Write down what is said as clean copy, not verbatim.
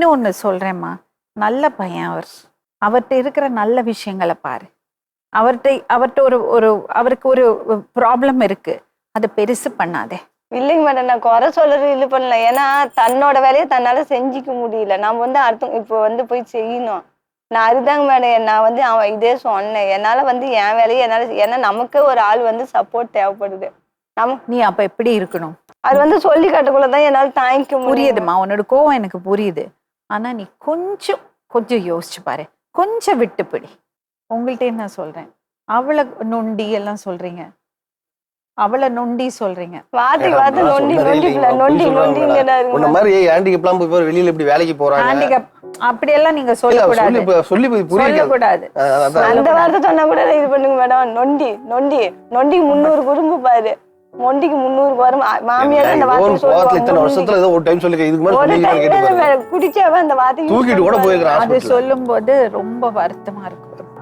இன்னொன்னு சொல்றேம்மா, நல்ல பையன் அவர். அவர்கிட்ட இருக்கிற நல்ல விஷயங்களை பாரு. அவர்கிட்ட ஒரு ஒரு அவருக்கு ஒரு ப்ராப்ளம் இருக்கு, அதை பெருசு பண்ணாதே. இல்லைங்க மேடம், நான் குறை சொல்றது இது பண்ணல. ஏன்னா தன்னோட வேலையை தன்னால செஞ்சுக்க முடியல. நம்ம வந்து அடுத்த இப்போ வந்து போய் செய்யணும். நான் அதுதாங்க மேடம், நான் வந்து அவன் இதே சொன்னேன். என்னால வந்து என் வேலையை ஏன்னா நமக்கு ஒரு ஆள் வந்து சப்போர்ட் தேவைப்படுது. நீ அப்ப எப்படி இருக்கணும்? அது வந்து சொல்லி காட்டக்குள்ளதான் என்னால தாங்கிக்க முடியும். புரியுதுமா, உன்னோட கோவம் எனக்கு புரியுது. ஆனா நீ கொஞ்சம் கொஞ்சம் யோசிச்சு பாரு, கொஞ்சம் விட்டுப்பிடி. உங்கள்கிட்ட நான் சொல்றேன், அவளை நொண்டி எல்லாம் சொல்றீங்க, அவளை நொண்டி சொல்றீங்க. வார்த்தை நொண்டி நொண்டி நொண்டிங்கிறாரு. உன்ன மாதிரி ஹேண்டிகேப்லாம் போய் வெளியில இப்படி வேலைக்கு போறாங்க. ஹேண்டிகேப் அப்படியெல்லாம் நீங்க சொல்லக்கூடாது. சொல்லக்கூடாது. அந்த வார்த்தை சொன்னா கூட இது பண்ணுங்க மேடம். நொண்டி நொண்டி நொண்டிக்கு 300 குடும்பம் பாரு. நொண்டிக்கு 300 வரும். மாமியார் அந்த வார்த்தை வருஷத்துல ஏதோ ஒரு டைம் சொல்லி இதுக்கு மேல குடிச்சாவே அந்த வார்த்தை தூக்கிட்டு கூட போயிருக்கான். அது சொல்லும் போது ரொம்ப வருத்தமா இருக்கும்.